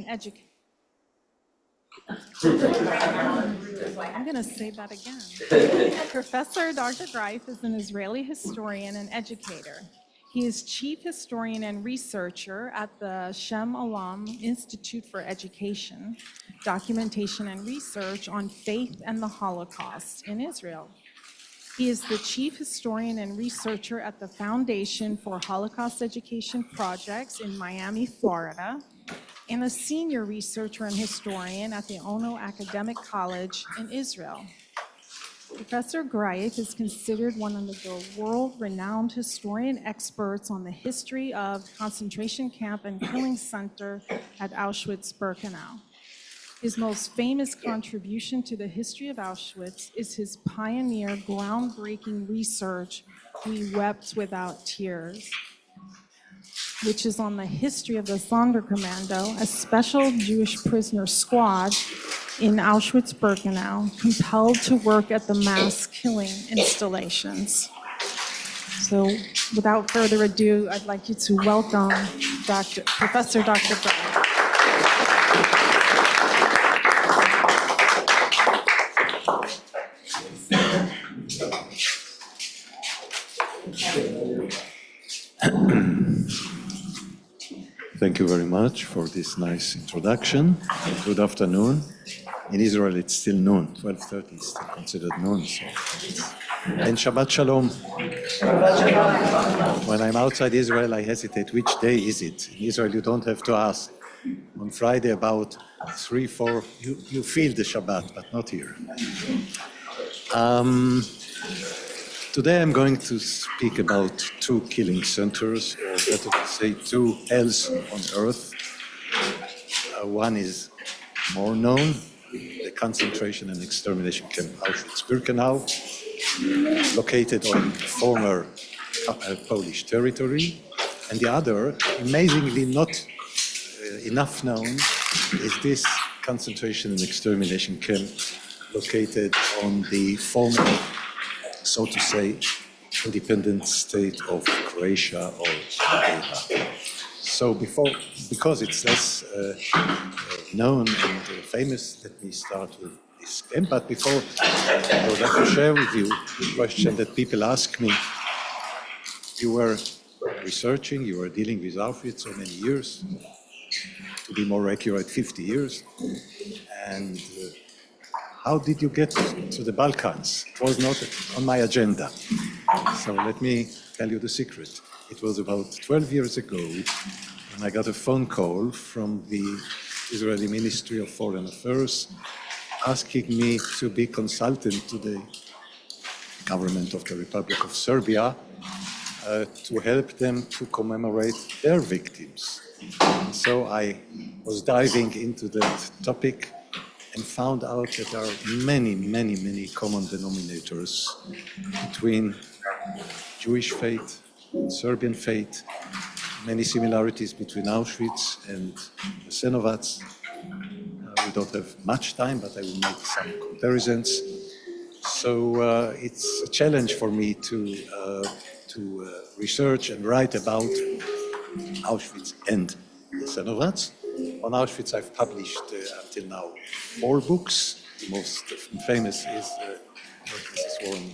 educator. I'm going to say that again. Professor Dr. Greif is an Israeli historian and educator. He is chief historian and researcher at the Shem Olam Institute for Education, Documentation and Research on Faith and the Holocaust in Israel. He is the chief historian and researcher at the Foundation for Holocaust Education Projects in Miami, Florida, and a senior researcher and historian at the Ono Academic College in Israel. Professor Greif is considered one of the world-renowned historian experts on the history of concentration camp and killing center at Auschwitz-Birkenau. His most famous contribution to the history of Auschwitz is his pioneer groundbreaking research, We Wept Without Tears, which is on the history of the Sonderkommando, a special Jewish prisoner squad in Auschwitz-Birkenau, compelled to work at the mass killing installations. So without further ado, I'd like you to welcome Professor Dr. Greif. Thank you very much for this nice introduction. Good afternoon. In Israel, it's still noon. 12:30 is still considered noon. And Shabbat Shalom. When I'm outside Israel, I hesitate. Which day is it? In Israel, you don't have to ask. On Friday, about 3, 4, you feel the Shabbat, but not here. Today I'm going to speak about 2 killing centers, or better to say 2 hells on earth. One is more known, the concentration and extermination camp Auschwitz-Birkenau, located on former Polish territory. And the other, amazingly not enough known, is this concentration and extermination camp located on the former, so to say, independent state of Croatia or Serbia. So because it's less known and famous, let me start with this camp. But before, I would like to share with you a question that people ask me. You were researching, you were dealing with Auschwitz so many years, to be more accurate, 50 years. And how did you get to the Balkans? It was not on my agenda. So let me tell you the secret. It was about 12 years ago when I got a phone call from the Israeli Ministry of Foreign Affairs asking me to be consultant to the government of the Republic of Serbia to help them to commemorate their victims. And so I was diving into that topic and found out that there are many, many, many common denominators between Jewish faith and Serbian faith, many similarities between Auschwitz and Jasenovac. We don't have much time, but I will make some comparisons. So it's a challenge for me to research and write about Auschwitz and Jasenovac. On Auschwitz, I've published until now 4 books. The most famous is, Mrs. Warren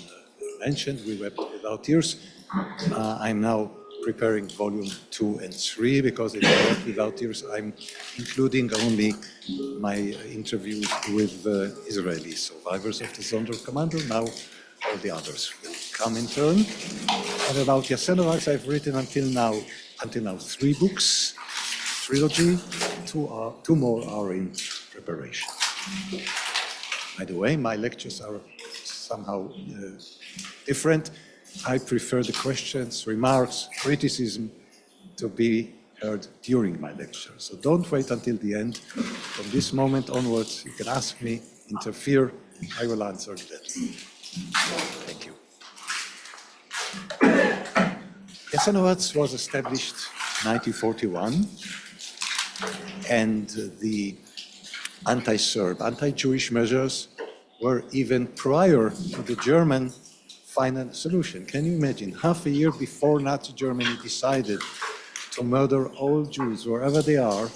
mentioned, We Wept Without Tears. I'm now preparing volume 2 and 3 because in We Wept Without Tears, I'm including only my interviews with Israeli survivors of the Sonderkommando. Now all the others will come in turn. And about Jasenovac, I've written until now 3 books. Trilogy, 2 more are in preparation. By the way, my lectures are somehow different. I prefer the questions, remarks, criticism to be heard during my lecture. So don't wait until the end. From this moment onwards, you can ask me, interfere, I will answer that. Thank you. Jasenovac was established in 1941. And the anti-Serb, anti-Jewish measures were even prior to the German final solution. Can you imagine? Half a year before Nazi Germany decided to murder all Jews wherever they are,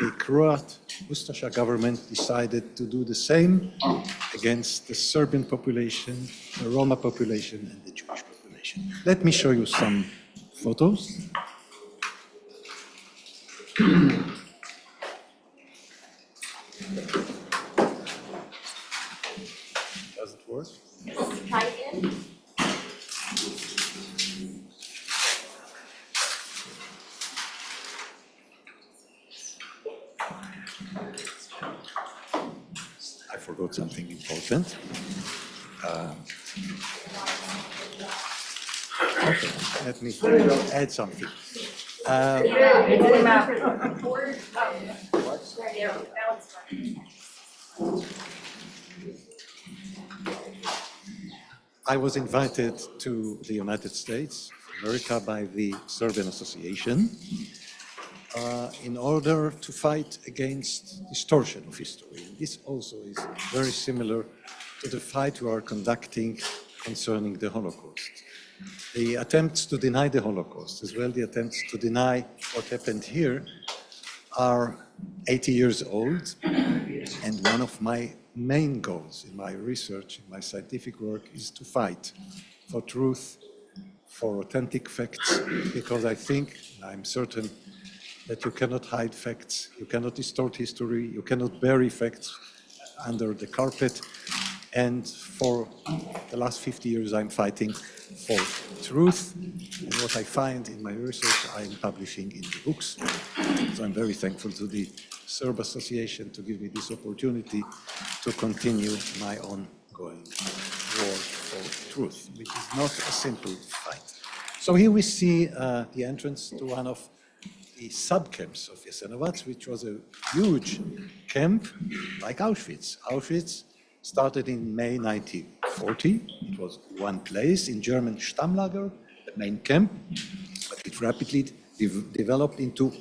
the Croat Ustasha government decided to do the same against the Serbian population, the Roma population, and the Jewish population. Let me show you some photos. Does it work? Try in. I forgot something important. Okay, let me add something. I was invited to the United States of America by the Serbian Association in order to fight against distortion of history. And this also is very similar to the fight we are conducting concerning the Holocaust. The attempts to deny the Holocaust, as well the attempts to deny what happened here, are 80 years old, and one of my main goals in my research, in my scientific work, is to fight for truth, for authentic facts, because I think, I'm certain, that you cannot hide facts, you cannot distort history, you cannot bury facts under the carpet. And for the last 50 years, I'm fighting for truth. And what I find in my research, I'm publishing in the books. So I'm very thankful to the Serb Association to give me this opportunity to continue my ongoing war for truth, which is not a simple fight. So here we see the entrance to one of the sub-camps of Jasenovac, which was a huge camp like Auschwitz. Auschwitz started in May 1940. It was one place in German Stammlager, the main camp, but it rapidly developed into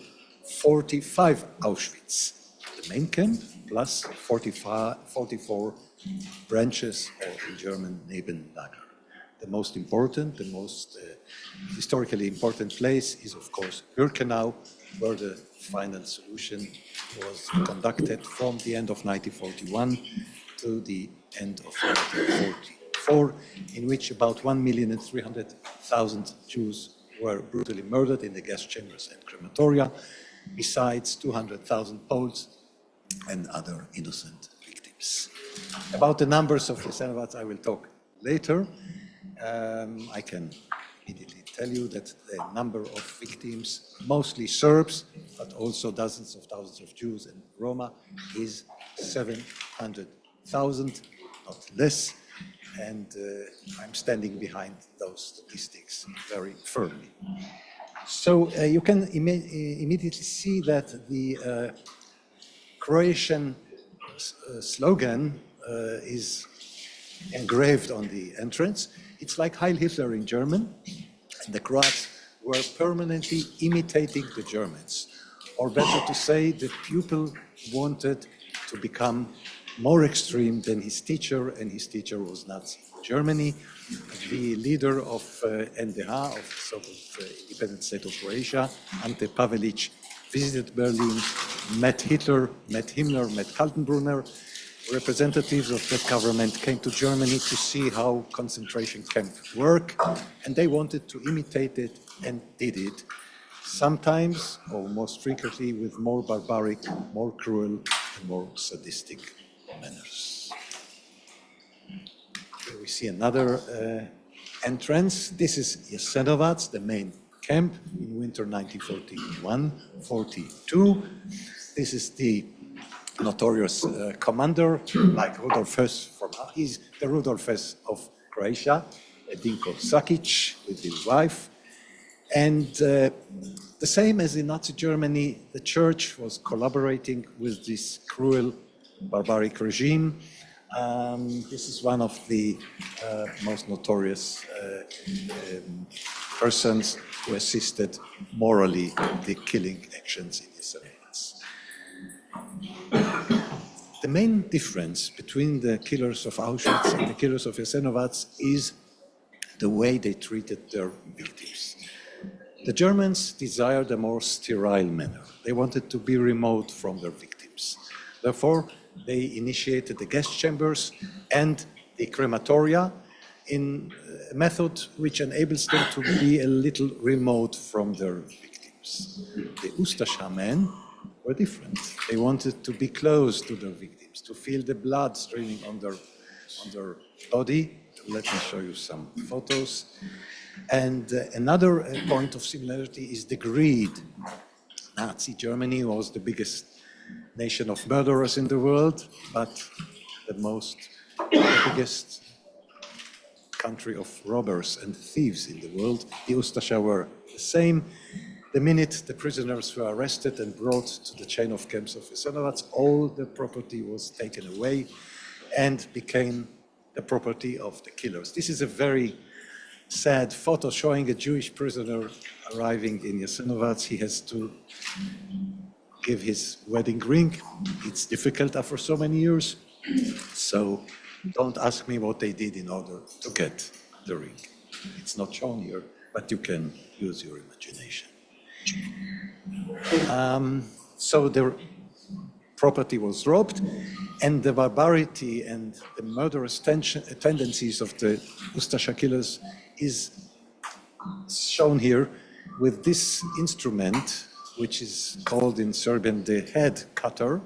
45 Auschwitz, the main camp, plus 44 branches of the German Nebenlager. The most important, the most historically important place is, of course, Birkenau, where the final solution was conducted from the end of 1941 to the end of 1944, in which about 1,300,000 Jews were brutally murdered in the gas chambers and crematoria, besides 200,000 Poles and other innocent victims. About the numbers of Jasenovac, I will talk later. I can immediately tell you that the number of victims, mostly Serbs, but also dozens of thousands of Jews and Roma, is 700,000, not less, and I'm standing behind those statistics very firmly. So you can immediately see that the Croatian slogan is engraved on the entrance. It's like Heil Hitler in German, and the Croats were permanently imitating the Germans. Or better to say, the pupil wanted to become more extreme than his teacher, and his teacher was Nazi Germany. The leader of NDH, of the so-called independent state of Croatia, Ante Pavelic, visited Berlin, met Hitler, met Himmler, met Kaltenbrunner. Representatives of that government came to Germany to see how concentration camps work, and they wanted to imitate it and did it, sometimes, or most frequently, with more barbaric, more cruel, and more sadistic manners. Here we see another entrance. This is Jasenovac, the main camp in winter 1941-42. This is the notorious commander, like Rudolf Hess he's the Rudolf Hess of Croatia, Dinko Sakic with his wife. And the same as in Nazi Germany, the church was collaborating with this cruel, barbaric regime. This is one of the most notorious persons who assisted morally the killing actions in Israel. The main difference between the killers of Auschwitz and the killers of Jasenovac is the way they treated their victims. The Germans desired a more sterile manner. They wanted to be remote from their victims. Therefore, they initiated the gas chambers and the crematoria in a method which enables them to be a little remote from their victims. The Ustasha men were different. They wanted to be close to their victims, to feel the blood streaming on their body. Let me show you some photos. And another point of similarity is the greed. Nazi Germany was the biggest nation of murderers in the world, but the biggest country of robbers and thieves in the world. The Ustasha were the same. The minute the prisoners were arrested and brought to the chain of camps of Jasenovac, all the property was taken away and became the property of the killers. This is a very sad photo showing a Jewish prisoner arriving in Jasenovac. He has to give his wedding ring. It's difficult after so many years. So don't ask me what they did in order to get the ring. It's not shown here, but you can use your imagination. So their property was robbed, and the barbarity and the murderous tendencies of the Ustasha killers is shown here with this instrument, which is called in Serbian the head cutter,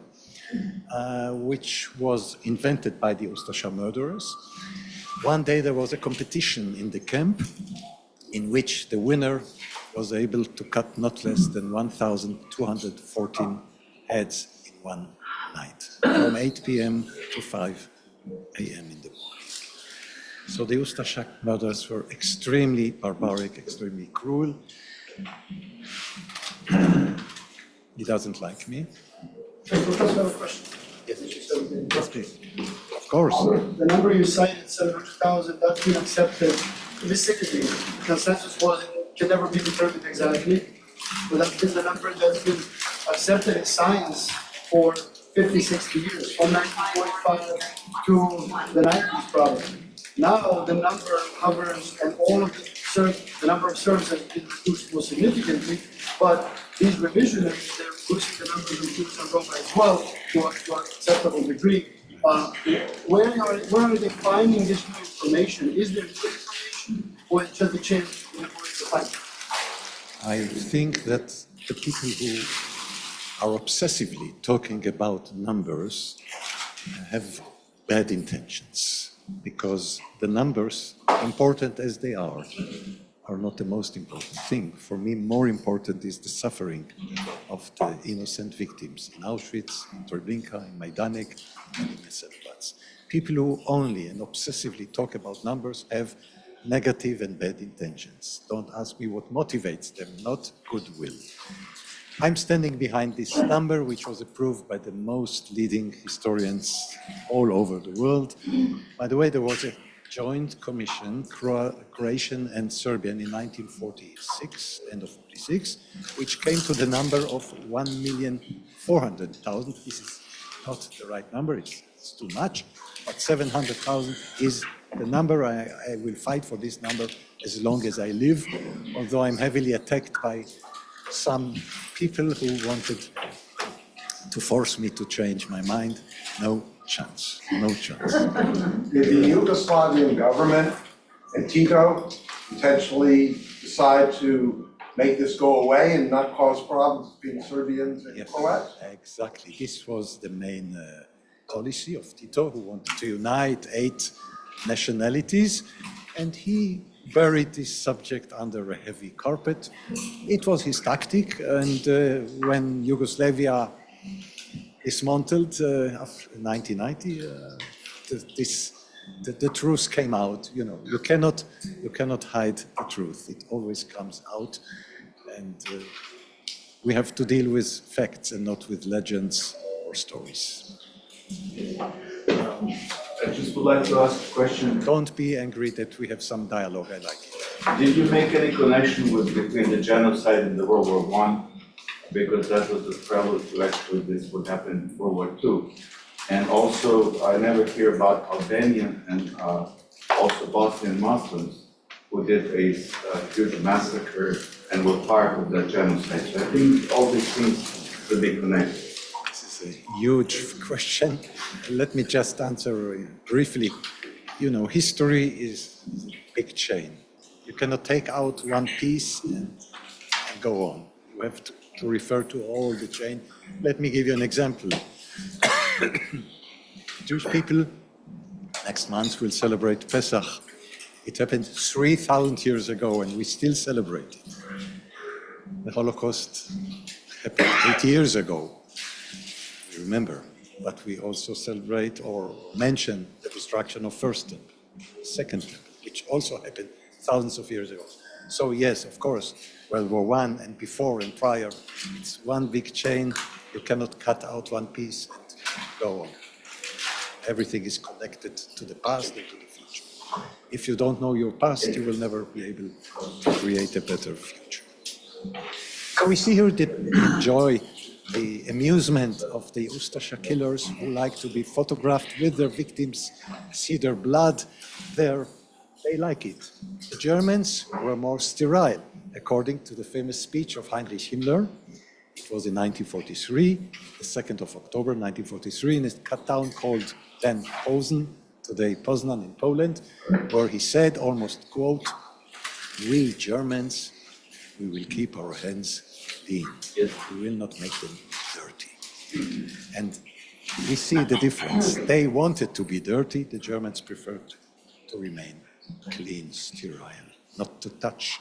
which was invented by the Ustasha murderers. One day there was a competition in the camp in which the winner was able to cut not less than 1,214 heads in one night, from 8 p.m. to 5 a.m. in the morning. So the Ustasha murders were extremely barbaric, extremely cruel. He doesn't like me. Professor, I have a question. Yes, yes, please. Of course. The number you cited, 700,000, that's been accepted implicitly. The consensus was it can never be determined exactly, but that's been the number that's been accepted in science for 50, 60 years, from 1945 to the 90s probably. Now the number hovers, and all of the number of Serbs has been reduced more significantly, but these revisionists, they're reducing the numbers of Jews and Roma as well to an acceptable degree. Where are they finding this new information? Is there new information, or is it just a change in the way to find it? I think that the people who are obsessively talking about numbers have bad intentions, because the numbers, important as they are not the most important thing. For me, more important is the suffering of the innocent victims in Auschwitz, in Treblinka, in Majdanek, and in Jasenovac. People who only and obsessively talk about numbers have negative and bad intentions. Don't ask me what motivates them, not goodwill. I'm standing behind this number, which was approved by the most leading historians all over the world. By the way, there was a joint commission, Croatian and Serbian, in 1946, end of 46, which came to the number of 1,400,000. This is not the right number, it's too much, but 700,000 is the number. I will fight for this number as long as I live, although I'm heavily attacked by some people who wanted to force me to change my mind. No chance, no chance. Did the Yugoslavian government and Tito intentionally decide to make this go away and not cause problems between Serbians and Croats? Exactly. This was the main policy of Tito, who wanted to unite 8 nationalities, and he buried this subject under a heavy carpet. It was his tactic, and when Yugoslavia dismantled after 1990, the truth came out. You know, you cannot hide the truth. It always comes out, and we have to deal with facts and not with legends or stories. I just would like to ask a question. Don't be angry that we have some dialogue. I like it. Did you make any connection between the genocide and the World War I? Because that was the prelude to actually this would happen in World War II. And also, I never hear about Albanian and also Bosnian Muslims. who did a huge massacre and were part of that genocide. So I think all these things should be connected. This is a huge question. Let me just answer briefly. You know, history is a big chain. You cannot take out one piece and go on. You have to refer to all the chain. Let me give you an example. Jewish people next month will celebrate Pesach. It happened 3,000 years ago and we still celebrate it. The Holocaust happened 80 years ago. We remember, but we also celebrate or mention the destruction of First Temple, Second Temple, which also happened thousands of years ago. So yes, of course, World War I and before and prior, it's one big chain. You cannot cut out one piece and go on. Everything is connected to the past and to the future. If you don't know your past, you will never be able to create a better future. So we see here the joy, the amusement of the Ustasha killers who like to be photographed with their victims, see their blood there. They like it. The Germans were more sterile, according to the famous speech of Heinrich Himmler. It was in 1943, the 2nd of October 1943, in a town called then Posen, today Poznan in Poland, where he said, almost quote, "We Germans, we will keep our hands clean. We will not make them dirty." And we see the difference. They wanted to be dirty. The Germans preferred to remain clean, sterile, not to touch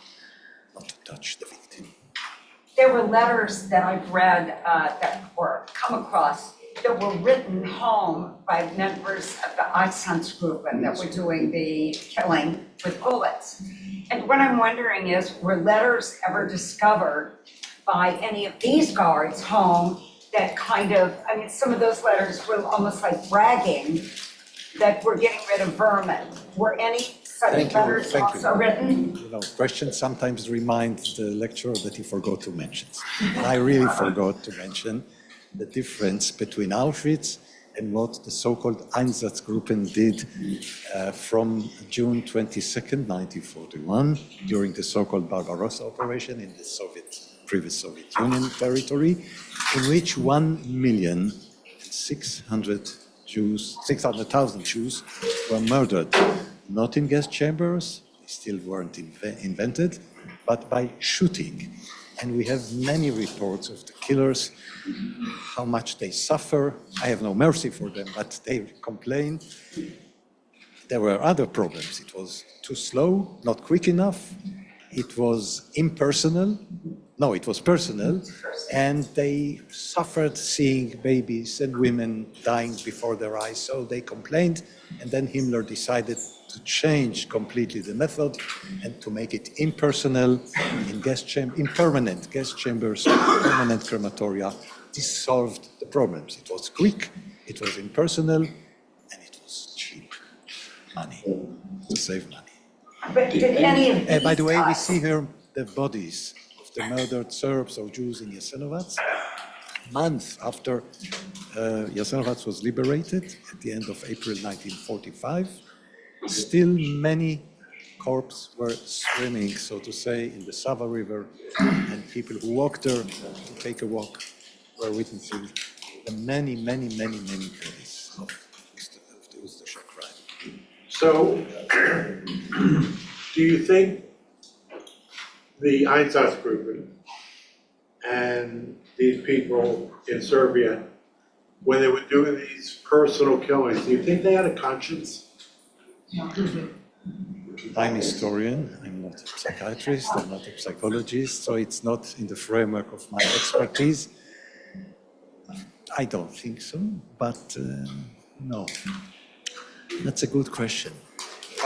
the victim. There were letters that I've read or come across that were written home by members of the Einsatzgruppen that were doing the killing with bullets. And what I'm wondering is, were letters ever discovered by any of these guards home that kind of, I mean, some of those letters were almost like bragging that we're getting rid of vermin. Were any such letters also written? You know, questions sometimes remind the lecturer that he forgot to mention. And I really forgot to mention the difference between Auschwitz and what the so-called Einsatzgruppen did from June 22nd, 1941, during the so-called Barbarossa operation in the previous Soviet Union territory, in which 1,600,000 Jews were murdered, not in gas chambers, they still weren't invented, but by shooting. And we have many reports of the killers, how much they suffer. I have no mercy for them, but they complain. There were other problems. It was too slow, not quick enough. It was impersonal. No, it was personal. And they suffered seeing babies and women dying before their eyes. So they complained. And then Himmler decided to change completely the method and to make it impersonal in permanent gas chambers, permanent crematoria. This solved the problems. It was quick, it was impersonal, and it was cheap money, to save money. But did any of these By the way, we guys- see here the bodies of the murdered Serbs or Jews in Jasenovac. Months after Jasenovac was liberated, at the end of April 1945, still many corpses were swimming, so to say, in the Sava River, and people who walked there to take a walk were witnessing the many bodies of the Ustasha crime. So, do you think the Einsatzgruppen and these people in Serbia, when they were doing these personal killings, do you think they had a conscience? I'm a historian, I'm not a psychiatrist, I'm not a psychologist, so it's not in the framework of my expertise. I don't think so, but no. That's a good question.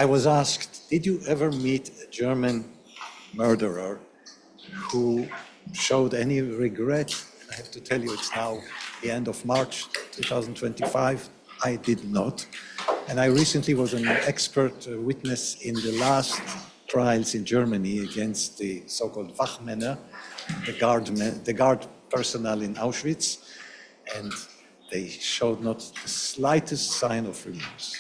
I was asked, did you ever meet a German murderer who showed any regret? I have to tell you, it's now the end of March 2025. I did not. And I recently was an expert witness in the last trials in Germany against the so-called Wachmänner, the guard personnel in Auschwitz, and they showed not the slightest sign of remorse.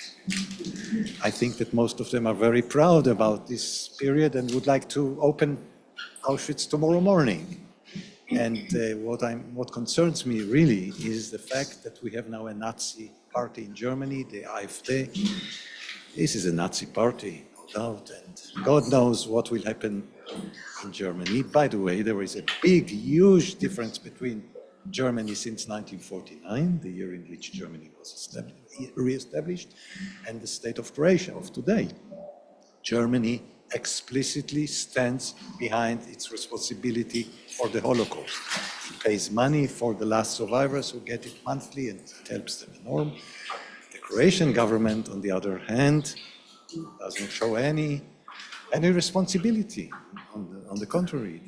I think that most of them are very proud about this period and would like to open Auschwitz tomorrow morning. And what concerns me really is the fact that we have now a Nazi party in Germany, the AfD. This is a Nazi party, no doubt, and God knows what will happen in Germany. By the way, there is a big, huge difference between Germany since 1949, the year in which Germany was re-established, and the state of Croatia of today. Germany explicitly stands behind its responsibility for the Holocaust. It pays money for the last survivors who get it monthly, and it helps them enormously. The Croatian government, on the other hand, doesn't show any responsibility. On the contrary,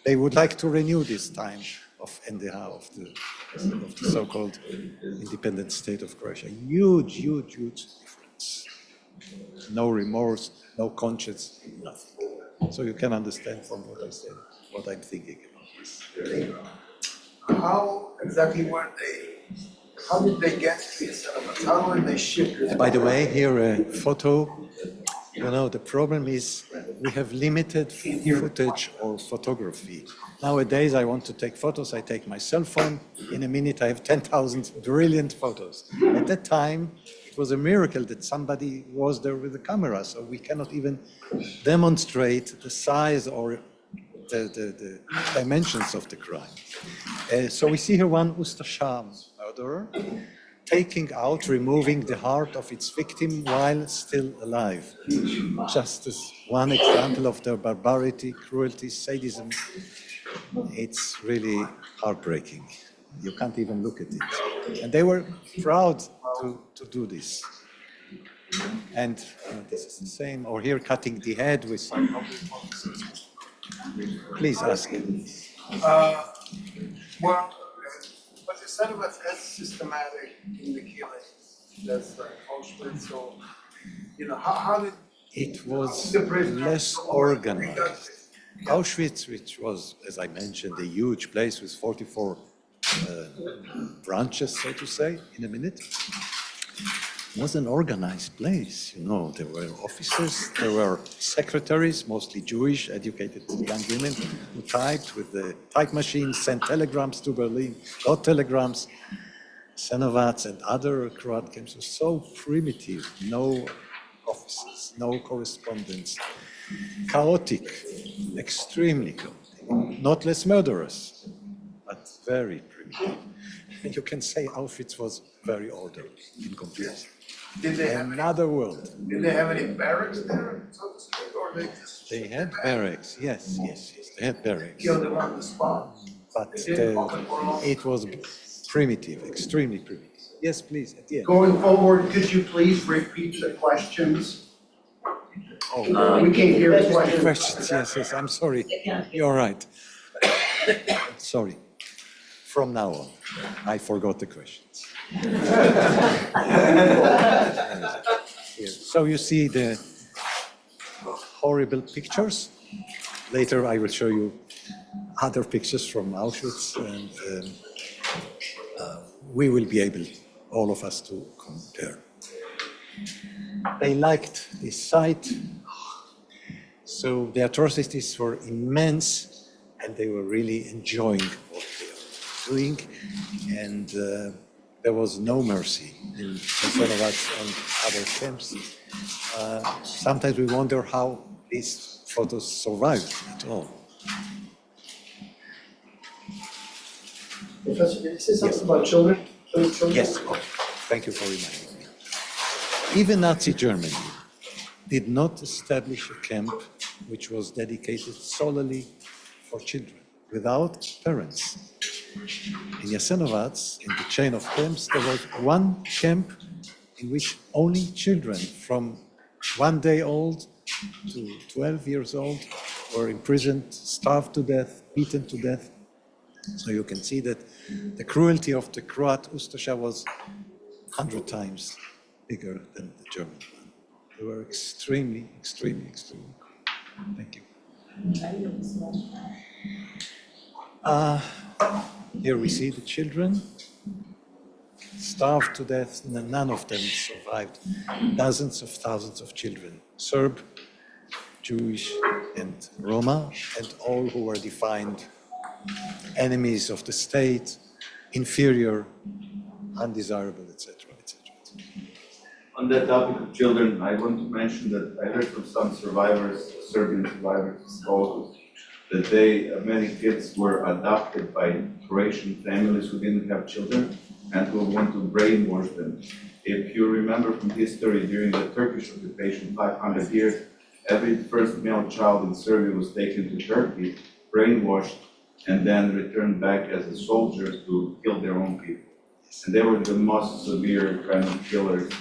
they would like to renew this time of NDH, of the so-called independent state of Croatia. Huge, huge, huge difference. No remorse, no conscience, nothing. So you can understand from what I said, what I'm thinking about this. How exactly were they, how did they get to these settlements? How were they shipped? By the way, here a photo. You know, the problem is we have limited footage or photography. Nowadays, I want to take photos, I take my cell phone. In a minute, I have 10,000 brilliant photos. At that time, it was a miracle that somebody was there with a camera, so we cannot even demonstrate the size or the dimensions of the crime. So we see here one Ustasha murderer taking out, removing the heart of its victim while still alive. Just as one example of their barbarity, cruelty, sadism. It's really heartbreaking. You can't even look at it. And they were proud to do this. And this is the same, or here cutting the head with some. Please ask. Well, but the settlements as systematic in the killings, that's like Auschwitz, so, you know, how did It was the prisoners less organized. Auschwitz, which was, as I mentioned, a huge place with 44 branches, so to say, in a minute, was an organized place. You know, there were officers, there were secretaries, mostly Jewish, educated young women, who typed with the type machines, sent telegrams to Berlin, got telegrams. Senovats and other Croat camps were so primitive, no offices, no correspondence, chaotic, extremely chaotic, not less murderous, but very primitive. You can say Auschwitz was very orderly in comparison. did they have Another world. did they have any barracks there, so to speak, or they just They had barracks, yes, they had barracks. killed them on the spot? But They didn't open for long. it was primitive, extremely primitive. Yes, please, at the end. Going forward, could you please repeat the questions? Oh, We can't hear the questions. questions, yes, I'm sorry. You're right. Sorry. From now on, I forgot the questions. So you see the horrible pictures. Later I will show you other pictures from Auschwitz, and we will be able, all of us, to compare. They liked this site, so the atrocities were immense, and they were really enjoying what they were doing, and there was no mercy in Sonderkommando and other camps. Sometimes we wonder how these photos survived at all. Professor, did you say something about children? Children? Yes, thank you for reminding me. Even Nazi Germany did not establish a camp which was dedicated solely for children, without parents. In Jasenovac, in the chain of camps, there was one camp in which only children from 1 day old to 12 years old were imprisoned, starved to death, beaten to death. So you can see that the cruelty of the Croat Ustasha was 100 times bigger than the German one. They were extremely, extremely, extremely cruel. Thank you. Here we see the children. starved to death, and none of them survived. Dozens of thousands of children, Serb, Jewish, and Roma, and all who were defined enemies of the state, inferior, undesirable, etc., etc. On that topic of children, I want to mention that I heard from some survivors, Serbian survivors of Holocaust, that many kids were adopted by Croatian families who didn't have children and who want to brainwash them. If you remember from history, during the Turkish occupation, 500 years, every first male child in Serbia was taken to Turkey, brainwashed, and then returned back as a soldier to kill their own people. And they were the most severe kind of killers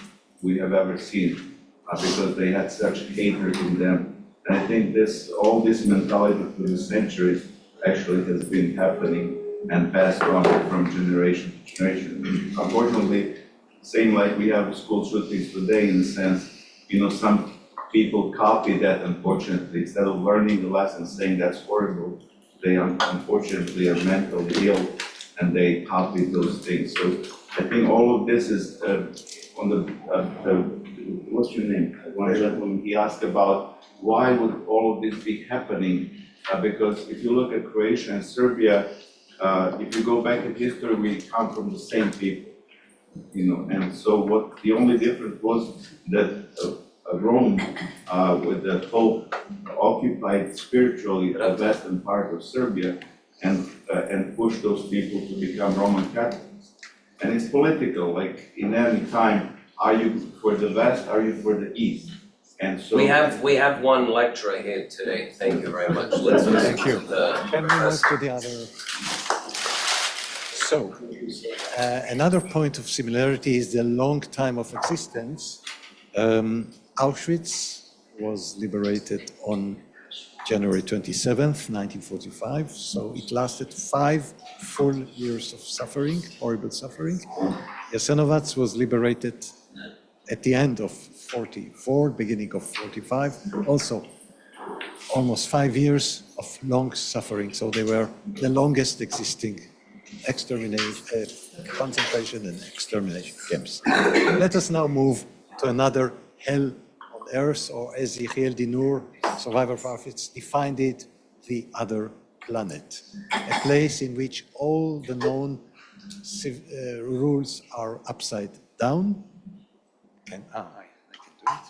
we have ever seen, because they had such hatred in them. And I think all this mentality through the centuries actually has been happening and passed on from generation to generation. Unfortunately, same like we have school shootings today, in the sense, some people copy that, unfortunately. Instead of learning the lesson, saying that's horrible, they unfortunately are mentally ill and they copy those things. So I think all of this is on the what's your name? When he asked about why would all of this be happening? Because if you look at Croatia and Serbia, if you go back in history, we come from the same people, and so the only difference was that Rome, with the Pope, occupied spiritually the western part of Serbia and pushed those people to become Roman Catholics. And it's political, like in any time, are you for the West, are you for the East? And so we have one lecturer here today. Thank you very much. Let's Thank you. Can we move to the other? So, another point of similarity is the long time of existence. Auschwitz was liberated on January 27th, 1945, so it lasted 5 full years of suffering, horrible suffering. Jasenovac was liberated at the end of 44, beginning of 45, also almost 5 years of long suffering, so they were the longest existing concentration and extermination camps. Let us now move to another hell on earth, or as Yechiel Dinur, survivor of Auschwitz, defined it, the other planet, a place in which all the known rules are upside down. I can do it.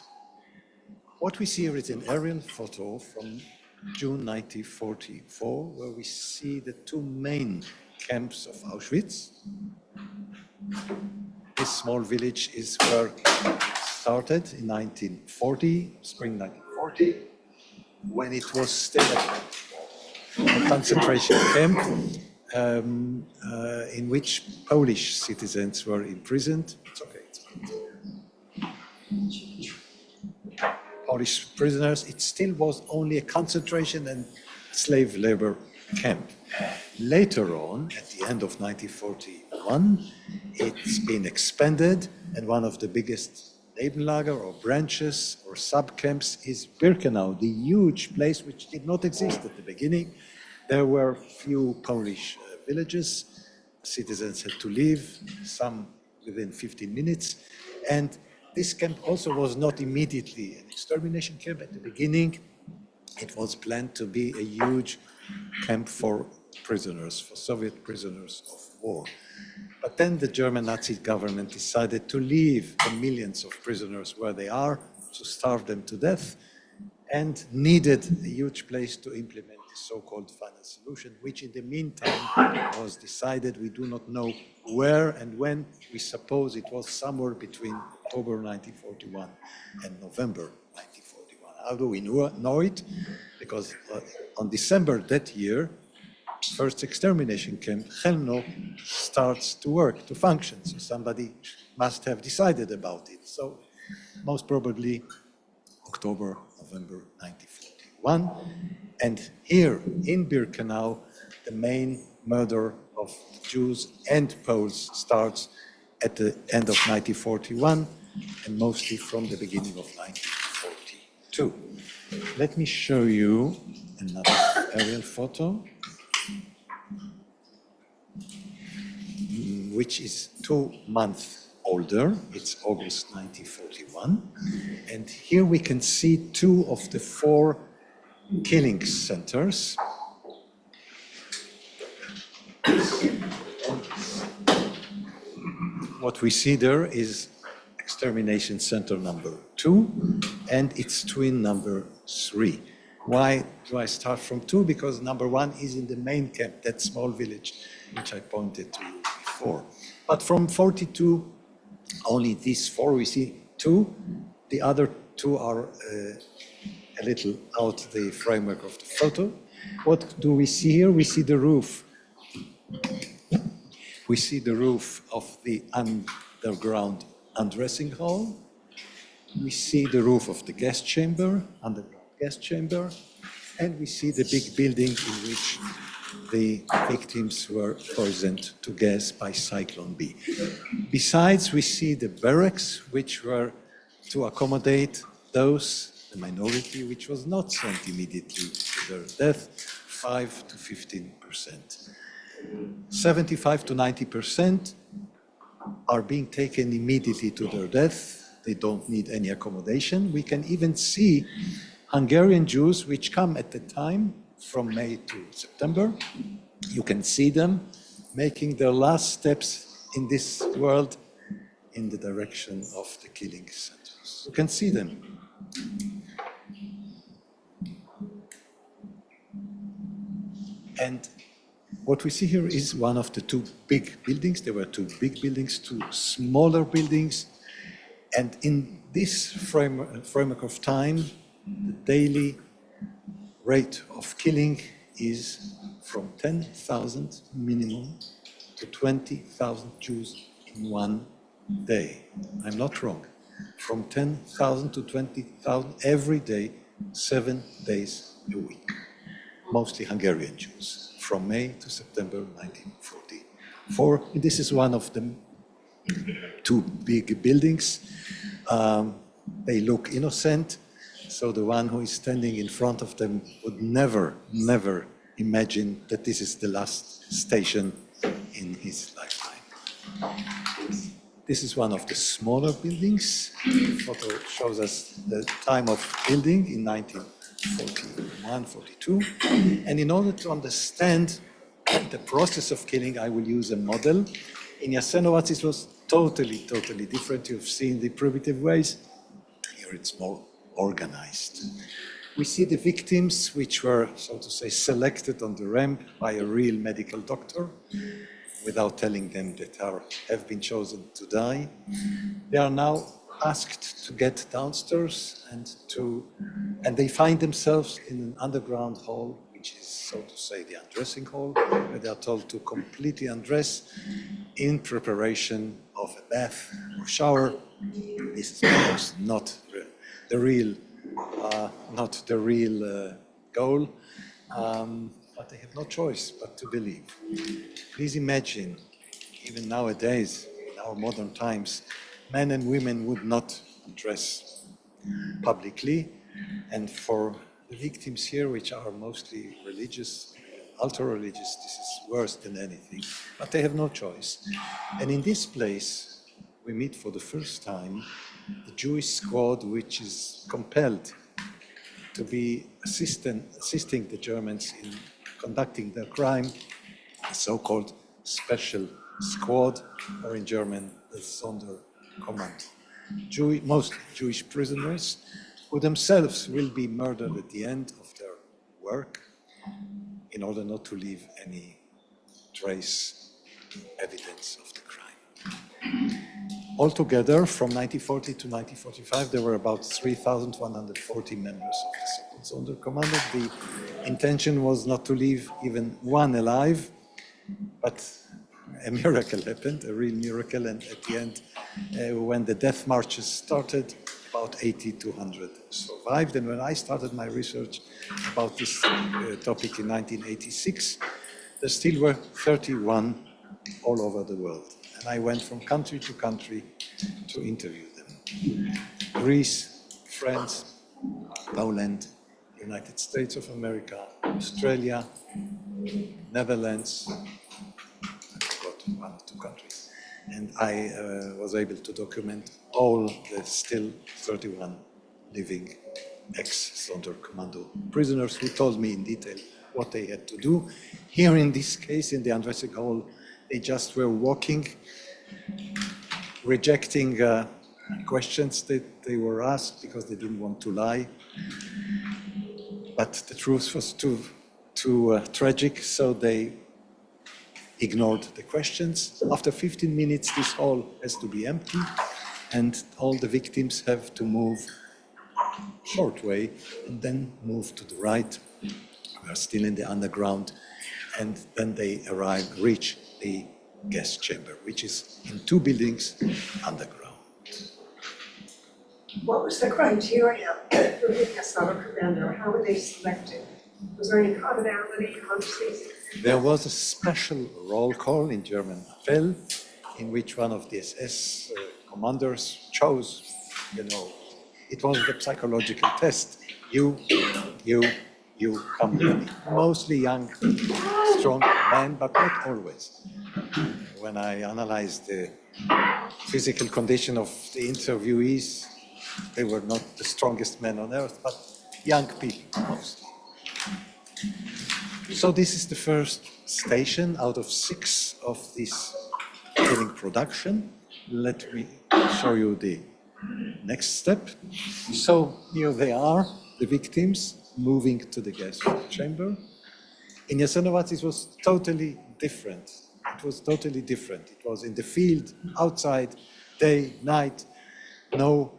What we see here is an aerial photo from June 1944, where we see the two main camps of Auschwitz. This small village is where it started in 1940, spring 1940, when it was still a concentration camp in which Polish citizens were imprisoned. It's okay. Polish prisoners, it still was only a concentration and slave labor camp. Later on, at the end of 1941, it's been expanded, and one of the biggest Nebenlager or branches or sub-camps is Birkenau, the huge place which did not exist at the beginning. There were few Polish villages. Citizens had to leave, some within 15 minutes, and this camp also was not immediately an extermination camp. At the beginning, it was planned to be a huge camp for prisoners, for Soviet prisoners of war. But then the German Nazi government decided to leave the millions of prisoners where they are, to starve them to death, and needed a huge place to implement the so-called final solution, which in the meantime was decided. We do not know where and when. We suppose it was somewhere between October 1941 and November 1941. How do we know it? Because on December that year, first extermination camp, Chelmno, starts to work, to function. So somebody must have decided about it. So most probably October, November 1941. And here in Birkenau, the main murder of Jews and Poles starts at the end of 1941 and mostly from the beginning of 1942. Let me show you another aerial photo. which is 2 months older. It's August 1941. And here we can see 2 of the 4 killing centers. What we see there is Extermination Center number 2 and its twin number 3. Why do I start from 2? Because number 1 is in the main camp, that small village which I pointed to you before. But from 42, only these 4, we see 2. The other 2 are a little out the framework of the photo. What do we see here? We see the roof. We see the roof of the underground undressing hall. We see the roof of the gas chamber, underground gas chamber, and we see the big building in which the victims were poisoned to gas by Cyclone B. Besides, we see the barracks, which were to accommodate those, the minority, which was not sent immediately to their death, 5 to 15%. 75 to 90% are being taken immediately to their death. They don't need any accommodation. We can even see Hungarian Jews which come at the time from May to September. You can see them making their last steps in this world in the direction of the killing centers. You can see them. And what we see here is one of the 2 big buildings. There were 2 big buildings, 2 smaller buildings. And in this framework of time, the daily rate of killing is from 10,000 minimum to 20,000 Jews in one day. I'm not wrong. From 10,000 to 20,000 every day, 7 days a week. Mostly Hungarian Jews, from May to September 1944. This is one of the 2 big buildings. They look innocent, so the one who is standing in front of them would never imagine that this is the last station in his lifetime. This is one of the smaller buildings. The photo shows us the time of building in 1941, 42. And in order to understand the process of killing, I will use a model. In Jasenovac, it was totally different. You've seen the primitive ways. Here it's more organized. We see the victims which were, so to say, selected on the ramp by a real medical doctor without telling them that have been chosen to die. They are now asked to get downstairs and they find themselves in an underground hall, which is, so to say, the undressing hall, where they are told to completely undress in preparation of a bath or shower. This is, of course, not the real goal, but they have no choice but to believe. Please imagine, even nowadays, in our modern times, men and women would not undress publicly, and for the victims here, which are mostly religious, ultra-religious, this is worse than anything, but they have no choice. And in this place, we meet for the first time the Jewish squad, which is compelled to be assisting the Germans in conducting their crime, the so-called special squad, or in German, the Sonderkommando. Mostly Jewish prisoners who themselves will be murdered at the end of their work in order not to leave any trace, evidence of the crime. Altogether, from 1940 to 1945, there were about 3,140 members of the so-called Sonderkommando. The intention was not to leave even one alive, but a miracle happened, a real miracle, and at the end, when the death marches started, about 80 to 100 survived. And when I started my research about this topic in 1986, there still were 31 all over the world. And I went from country to country to interview them. Greece, France, Poland, United States of America, Australia, Netherlands, I forgot 1 or 2 countries, and I was able to document all the still 31 living ex-Sonderkommando prisoners who told me in detail what they had to do. Here in this case, in the undressing hall, they just were walking, rejecting questions that they were asked because they didn't want to lie. But the truth was too tragic, so they ignored the questions. After 15 minutes, this hall has to be empty, and all the victims have to move short way and then move to the right. We are still in the underground, and then they reach the gas chamber, which is in 2 buildings underground. What was the criteria for being a Sonderkommando? How were they selected? Was there any commonality amongst these? There was a special roll call in German Appell, in which one of the SS commanders chose, it was the psychological test. You come with me. Mostly young, strong men, but not always. When I analyzed the physical condition of the interviewees, they were not the strongest men on earth, but young people mostly. So this is the first station out of 6 of this killing production. Let me show you the next step. So here they are, the victims moving to the gas chamber. In Jasenovac, it was totally different. It was totally different. It was in the field, outside, day, night, no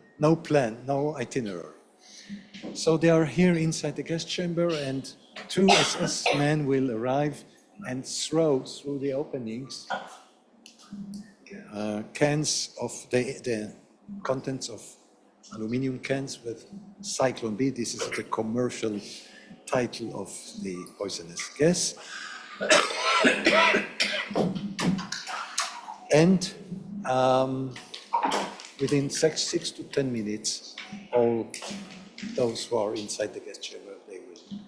plan, no itinerary. So they are here inside the gas chamber, and 2 SS men will arrive and throw through the openings cans of the contents of aluminum cans with Cyclone B. This is the commercial title of the poisonous gas. And within 6 to 10 minutes, all those who are inside the gas chamber, they will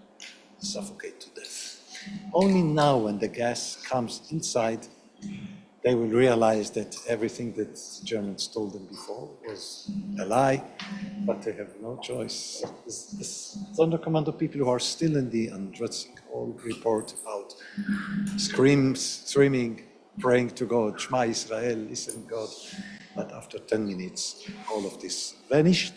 suffocate to death. Only now, when the gas comes inside, they will realize that everything that the Germans told them before was a lie, but they have no choice. The Sonderkommando people who are still in the undressing hall report about screaming, praying to God, Shema Israel, listen God. But after 10 minutes, all of this vanished.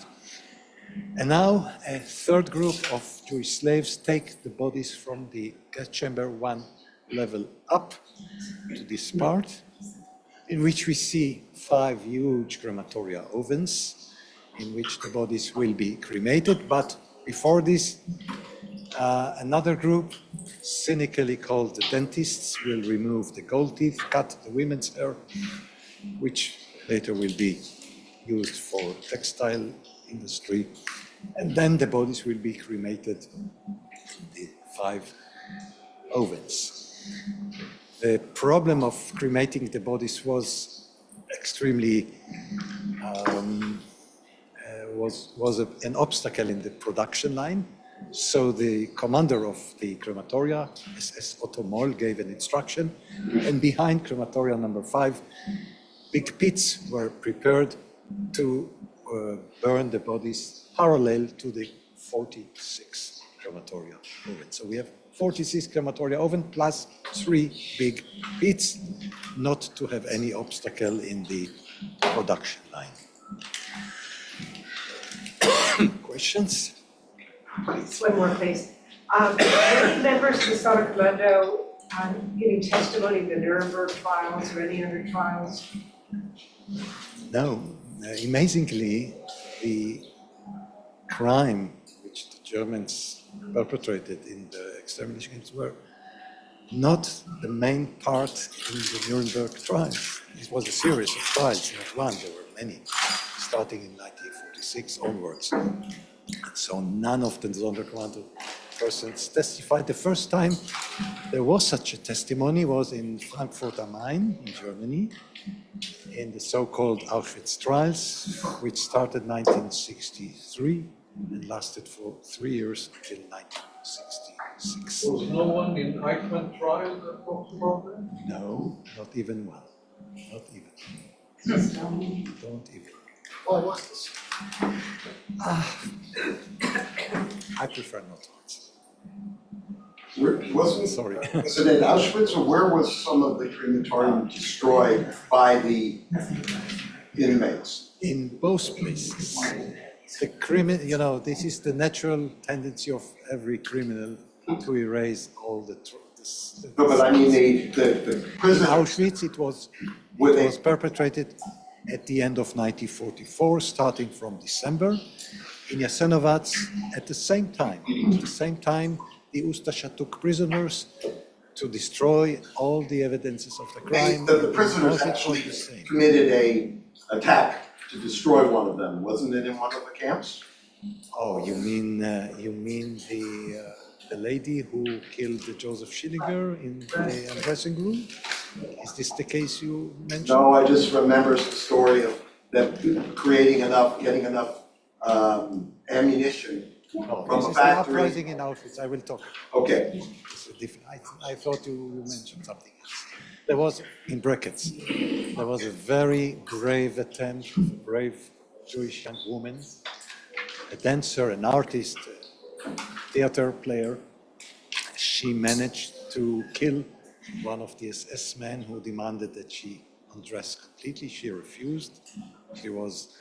And now a third group of Jewish slaves take the bodies from the gas chamber 1 level up to this part, in which we see 5 huge crematoria ovens, in which the bodies will be cremated. But before this, another group, cynically called the dentists, will remove the gold teeth, cut the women's hair, which later will be used for textile industry, and then the bodies will be cremated in the 5 ovens. The problem of cremating the bodies was extremely an obstacle in the production line. So the commander of the crematoria, SS Otto Moll, gave an instruction, and behind crematoria number 5, big pits were prepared to burn the bodies parallel to the 46 crematoria oven. So we have 46 crematoria oven plus 3 big pits, not to have any obstacle in the production line. Questions? Please, one more, please. Were members of the Sonderkommando giving testimony in the Nuremberg trials or any other trials? No. Amazingly, the crime which the Germans perpetrated in the extermination camps were not the main part in the Nuremberg trials. It was a series of trials, not one. There were many, starting in 1946 onwards. And so none of the Sonderkommando persons testified. The first time there was such a testimony was in Frankfurt am Main in Germany, in the so-called Auschwitz trials, which started 1963 and lasted for 3 years until 1966. Was no one in Eichmann trial that talked about that? No, not even one. Not even. Don't even. What was this? I prefer not to answer. Sorry. Was it in Auschwitz, or where was some of the crematorium destroyed by the inmates? In both places. The criminal, this is the natural tendency of every criminal to erase all the. No, but I mean the In prison. Auschwitz, it was perpetrated at the end of 1944, starting from December. In Jasenovac, at the same time, the Ustasha took prisoners to destroy all the evidences of the crime. The prisoners actually committed an attack to destroy one of them. Wasn't it in one of the camps? Oh, you mean the lady who killed Joseph Schillinger in the dressing room? Is this the case you mentioned? No, I just remember the story of them getting enough ammunition No, from this a is the factory. uprising in Auschwitz. I will talk. Okay. I thought you mentioned something else. There was, in brackets, there was a very brave attempt of a brave Jewish young woman, a dancer, an artist, a theater player. She managed to kill one of the SS men who demanded that she undress completely. She refused. She was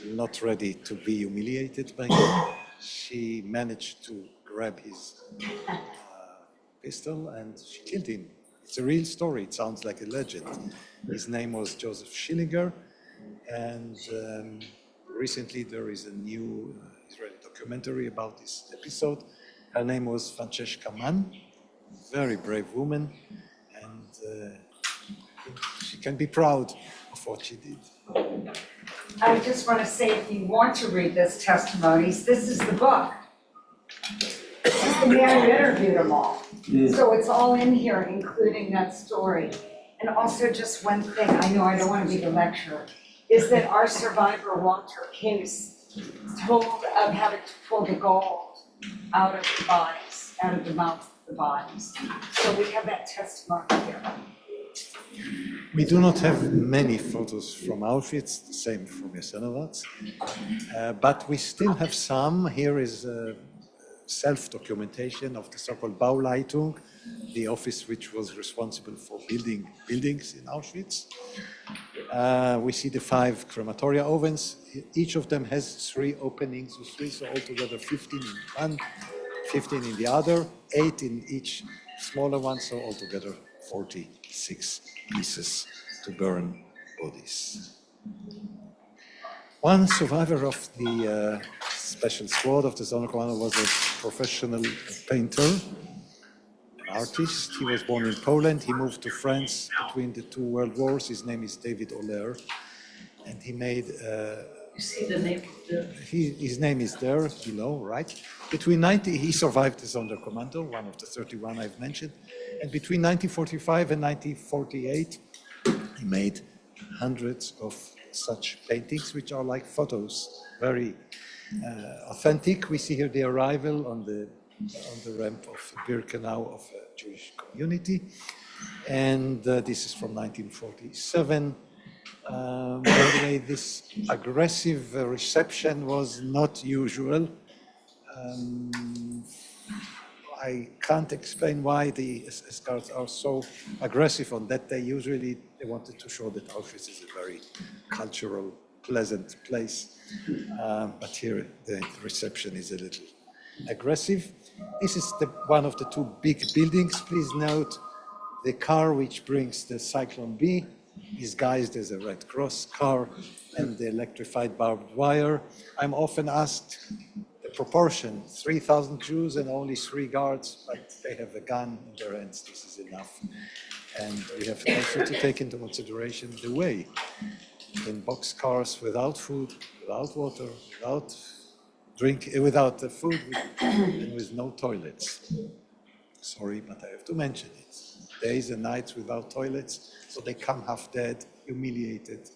not ready to be humiliated by him. She managed to grab his pistol and she killed him. It's a real story. It sounds like a legend. His name was Joseph Schillinger, and recently there is a new Israeli documentary about this episode. Her name was Francesca Mann, very brave woman, and she can be proud of what she did. I just want to say, if you want to read this testimonies, this is the book. This is the man who interviewed them all. So it's all in here, including that story. And also just one thing, I know I don't want to be the lecturer, is that our survivor, Walter Case, told of having to pull the gold out of the bodies, out of the mouth of the bodies. So we have that testimony here. We do not have many photos from Auschwitz, the same from Jasenovac, but we still have some. Here is self-documentation of the so-called Bauleitung, the office which was responsible for building buildings in Auschwitz. We see the 5 crematoria ovens. Each of them has 3 openings, so altogether 15 in one, 15 in the other, 8 in each smaller one, so altogether 46 pieces to burn bodies. One survivor of the special squad of the Sonderkommando was a professional painter, an artist. He was born in Poland. He moved to France between the 2 world wars. His name is David Oler, and he made. You see the name of the. His name is there below, right? He survived the Sonderkommando, one of the 31 I've mentioned, and between 1945 and 1948, he made hundreds of such paintings, which are like photos, very authentic. We see here the arrival on the ramp of Birkenau of a Jewish community, and this is from 1947. By the way, this aggressive reception was not usual. I can't explain why the SS guards are so aggressive on that day. Usually they wanted to show that Auschwitz is a very cultural, pleasant place. But here the reception is a little aggressive. This is one of the 2 big buildings. Please note the car which brings the Cyclone B is guised as a Red Cross car, and the electrified barbed wire. I'm often asked the proportion, 3,000 Jews and only 3 guards, but they have a gun in their hands. This is enough. And we have also to take into consideration the way in boxcars without food, without water, without drink, without food, and with no toilets. Sorry, but I have to mention it. Days and nights without toilets, so they come half dead, humiliated,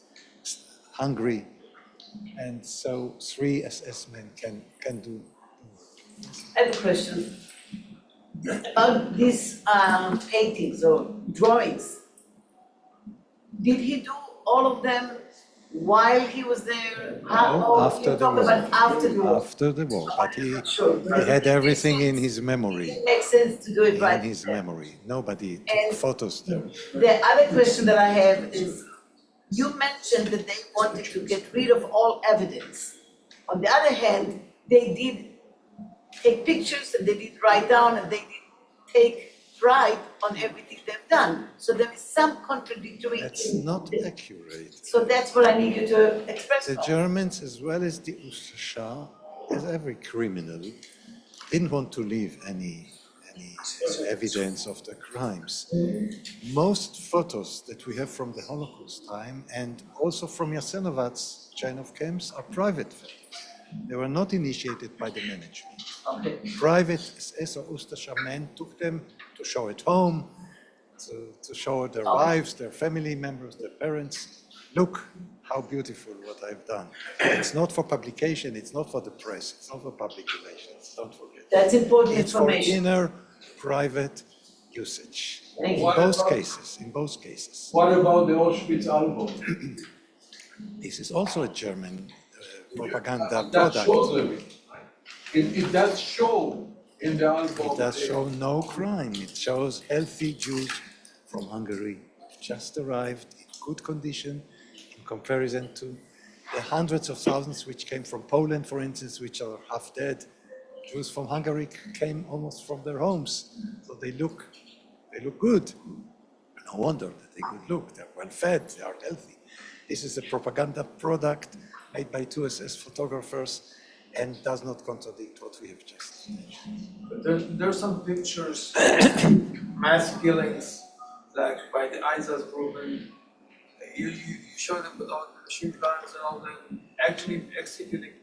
hungry, and so 3 SS men can do. I have a question. About these paintings or drawings, Did he do all of them while he was there? No, after the war. After the war. After the war, but he Sure. had everything in his memory. It makes sense to do it right. In his memory. Nobody took And- photos there. The other question that I have is, you mentioned that they wanted to get rid of all evidence. On the other hand, they did take pictures and they did write down and they did take pride on everything they've done. So there is some contradictory. That's not accurate. So that's what I need you to express. The Germans, as well as the Ustascha, as every criminal, didn't want to leave any evidence of the crimes. Most photos that we have from the Holocaust time and also from Jasenovac's chain of camps are private photos. They were not initiated by the management. Okay. Private SS or Ustascha men took them to show at home, to show their wives, their family members, their parents. Look how beautiful what I've done. It's not for publication, it's not for the press, it's not for public relations, don't forget. That's important It's for information. inner private usage. Thank In you. both cases. What about the Auschwitz album? This is also a German propaganda That product. shows them. It does show in the album. It does show no crime. It shows healthy Jews from Hungary just arrived in good condition in comparison to the hundreds of thousands which came from Poland, for instance, which are half dead. Jews from Hungary came almost from their homes, so they look good. No wonder that they could look. They're well fed. They are healthy. This is a propaganda product made by two SS photographers and does not contradict what we have just mentioned. There's some pictures, mass killings, like by the Einsatzgruppen. You show them with all the machine guns and all that, actually executing.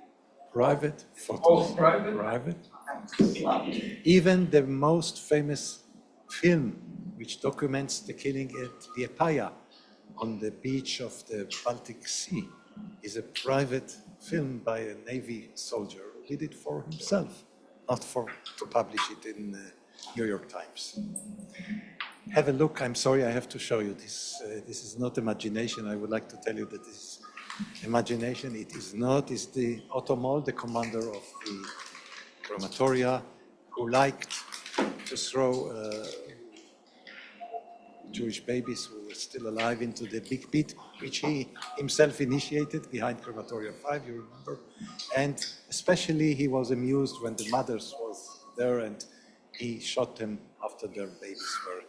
Private photos. Oh, private? Private. Even the most famous film, which documents the killing at Liepaja on the beach of the Baltic Sea, is a private film by a Navy soldier who did it for himself, not to publish it in New York Times. Have a look. I'm sorry, I have to show you this. This is not imagination. I would like to tell you that this is imagination. It is not. It's the Otomol, the commander of the crematoria, who liked to throw Jewish babies who were still alive into the big pit, which he himself initiated behind Crematoria 5, you remember. And especially he was amused when the mothers was there and he shot them after their babies were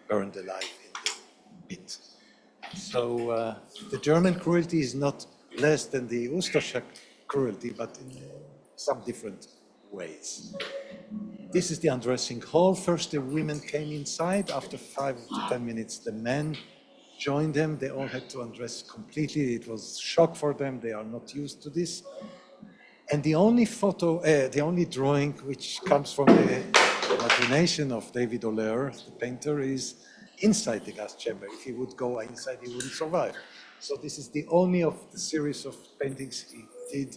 burned alive in the pit. So the German cruelty is not less than the Ustascha cruelty, but in some different ways. This is the undressing hall. First, the women came inside. After 5 to 10 minutes, the men joined them. They all had to undress completely. It was a shock for them. They are not used to this. And the only photo, the only drawing which comes from the imagination of David Oller, the painter, is inside the gas chamber. If he would go inside, he wouldn't survive. So this is the only of the series of paintings he did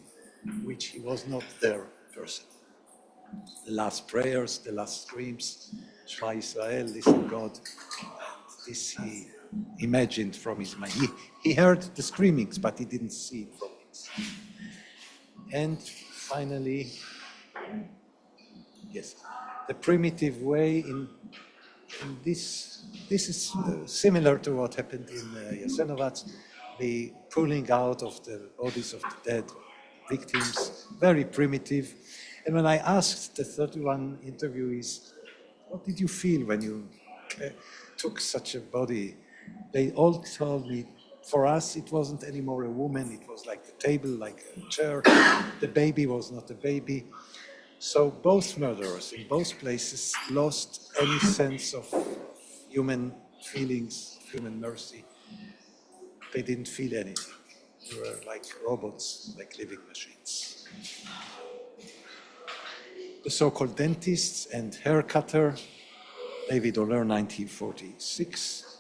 which he was not there personally. The last prayers, the last screams, Shema Israel, listen God. And this he imagined from his mind. He heard the screamings, but he didn't see it from himself. And finally, yes, the primitive way in this is similar to what happened in Jasenovac, the pulling out of the bodies of the dead victims, very primitive. And when I asked the 31 interviewees, what did you feel when you took such a body? They all told me, for us, it wasn't anymore a woman, it was like a table, like a chair. The baby was not a baby. So both murderers in both places lost any sense of human feelings, human mercy. They didn't feel anything. They were like robots, like living machines. The so-called dentists and hair cutter, David Oller, 1946.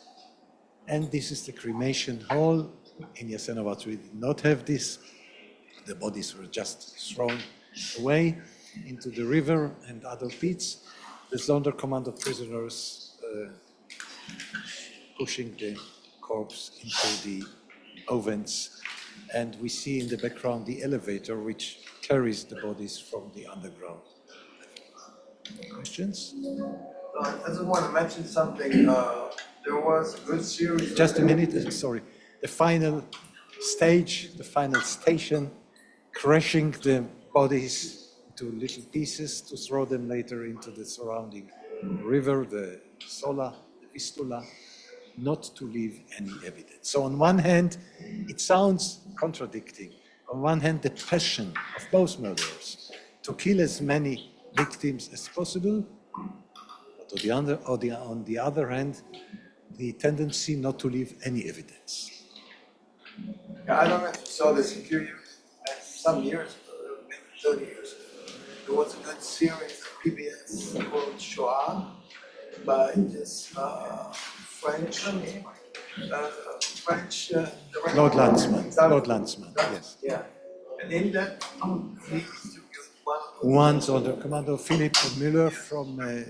And this is the cremation hall. In Jasenovac, we did not have this. The bodies were just thrown away into the river and other pits. The Sonderkommando prisoners pushing the corpse into the ovens. And we see in the background the elevator which carries the bodies from the underground. Questions? I just want to mention something. There was a good series. Just a minute, sorry. The final stage, the final station, crushing the bodies to little pieces to throw them later into the surrounding river, the Sola, the Vistula, not to leave any evidence. So on one hand, it sounds contradicting. On one hand, the passion of both murderers to kill as many victims as possible, but on the other hand, the tendency not to leave any evidence. Yeah, I don't know if you saw this a few years, some years ago, maybe 30 years ago. There was a good series of PBS called Shoah by this French director. Lord Landsman, yes. Yeah, and in that, he interviewed one of the One Sonderkommando, Philip Müller,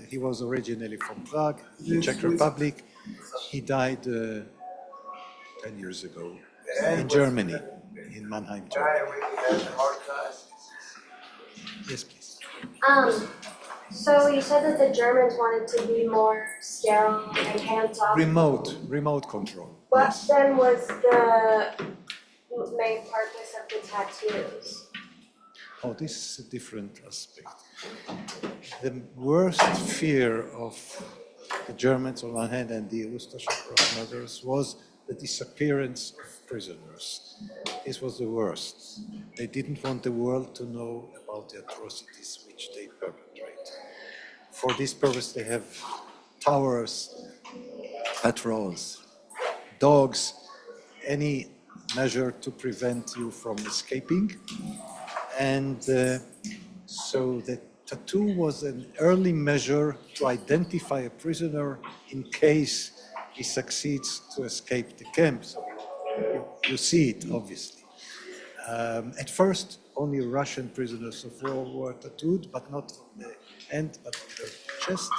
he was originally from Prague, the Czech Republic. He died 10 years ago in Germany, in Mannheim, guy Germany. really had a hard time. Yes, please. So you said that the Germans wanted to be more sterile and hands-off. Remote control. What Yes. then was the main purpose of the tattoos? Oh, this is a different aspect. The worst fear of the Germans on one hand and the Ustascha murders was the disappearance of prisoners. This was the worst. They didn't want the world to know about the atrocities which they perpetrate. For this purpose, they have towers, patrols, dogs, any measure to prevent you from escaping. And so the tattoo was an early measure to identify a prisoner in case he succeeds to escape the camp. So you see it, obviously. At first, only Russian prisoners of war were tattooed, but not on the hand, but on the chest.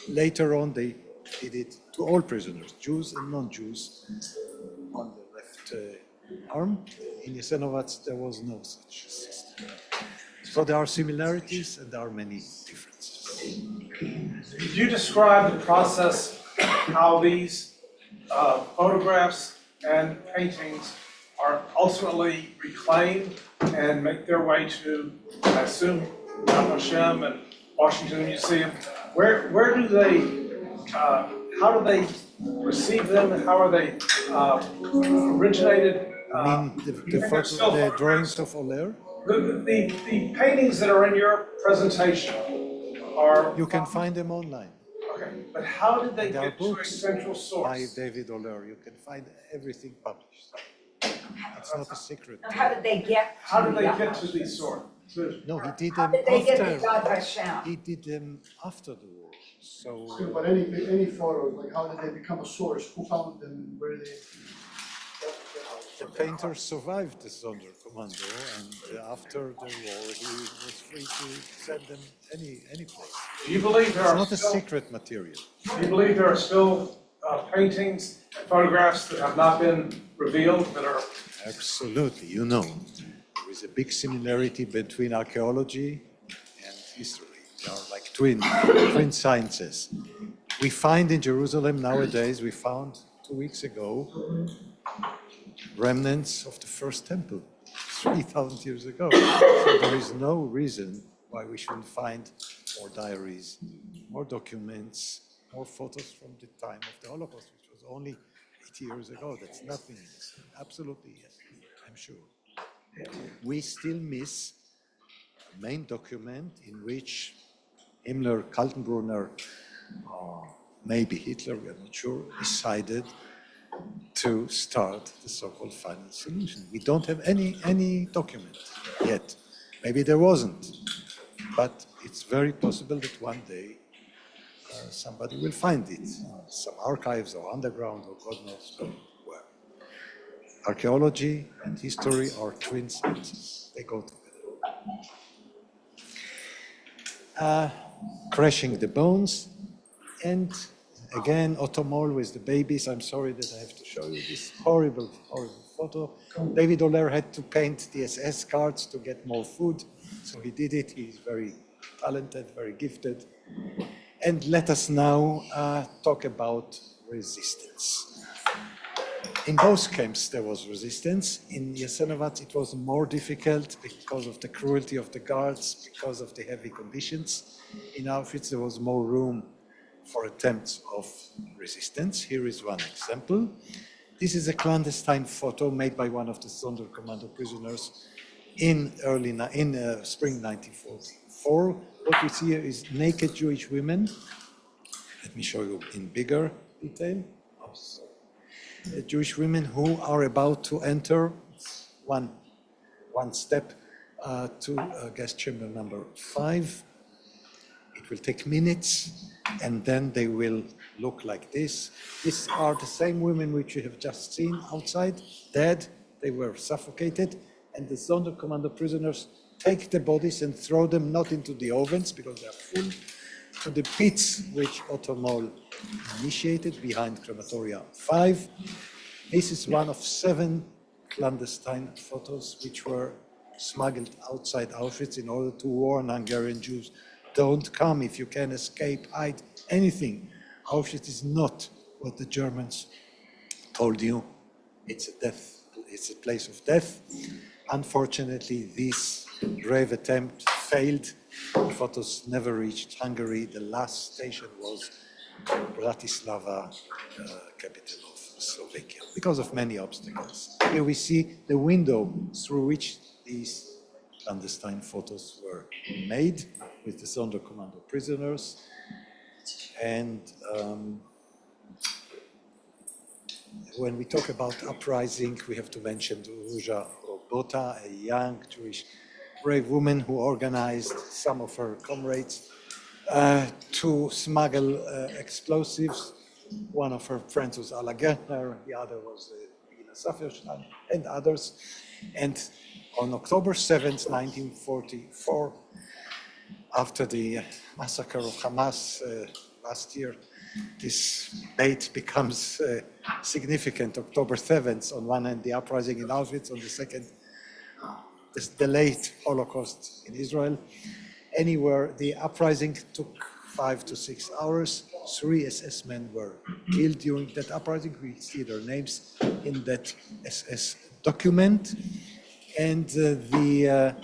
Later on, they did it to all prisoners, Jews and non-Jews, on the left arm. In Jasenovac, there was no such system. So there are similarities and there are many differences. Could you describe the process, how these photographs and paintings are ultimately reclaimed and make their way to, I assume, Shem and Washington Museum? Where do they, how do they receive them, and how are they originated? The drawings of Euler? The paintings that are in your presentation are... You can find them online. Okay, but how did they There are get to a books central source? by David Euler. You can find everything published. It's not a secret. How did they get? How did they get to these sources? No, he did How them did they get to after. God Shem? He did them after the war. So But any photos, like how did they become a source? Who found them? Where they? the painter survived the Sonderkommando, and after the war, he was free to send them any place. Do you believe there It's are not a still, secret material. do you believe there are still paintings and photographs that have not been revealed that are... Absolutely, you know. There is a big similarity between archaeology and history. They are like twin sciences. We find in Jerusalem nowadays, we found 2 weeks ago, remnants of the first temple, 3,000 years ago. So there is no reason why we shouldn't find more diaries, more documents, more photos from the time of the Holocaust, which was only 80 years ago. That's nothing. Absolutely, yes, I'm sure. We still miss a main document in which Himmler, Kaltenbrunner, maybe Hitler, we are not sure, decided to start the so-called final solution. We don't have any document yet. Maybe there wasn't, but it's very possible that one day somebody will find it. Some archives or underground or God knows where. Archaeology and history are twin sciences. They go together. Crashing the bones and Again, Otomol with the babies. I'm sorry that I have to show you this horrible, horrible photo. David Oler had to paint the SS cards to get more food, so he did it. He's very talented, very gifted. And let us now talk about resistance. In both camps there was resistance. In Jasenovac it was more difficult because of the cruelty of the guards, because of the heavy conditions. In Auschwitz there was more room for attempts of resistance. Here is one example. This is a clandestine photo made by one of the Sonderkommando prisoners in spring 1944. What we see here is naked Jewish women. Let me show you in bigger detail. Jewish women who are about to enter one step to guest chamber number 5. It will take minutes, and then they will look like this. These are the same women which you have just seen outside, dead. They were suffocated, and the Sonderkommando prisoners take the bodies and throw them not into the ovens because they are full, to the pits which Otomol initiated behind crematoria 5. This is one of 7 clandestine photos which were smuggled outside Auschwitz in order to warn Hungarian Jews, don't come if you can escape, hide, anything. Auschwitz is not what the Germans told you. It's a place of death. Unfortunately, this brave attempt failed. The photos never reached Hungary. The last station was Bratislava, capital of Slovakia, because of many obstacles. Here we see the window through which these clandestine photos were made with the Sonderkommando prisoners. And when we talk about uprising, we have to mention Róża Robota, a young Jewish brave woman who organized some of her comrades to smuggle explosives. One of her friends was Alla Gertner, the other was Ina Safirstein, and others. And on October 7th, 1944, after the massacre of Hamas last year, this date becomes significant. October 7th, on one hand, the uprising in Auschwitz, on the second, this delayed Holocaust in Israel. Anywhere, the uprising took 5 to 6 hours. 3 SS men were killed during that uprising. We see their names in that SS document. And the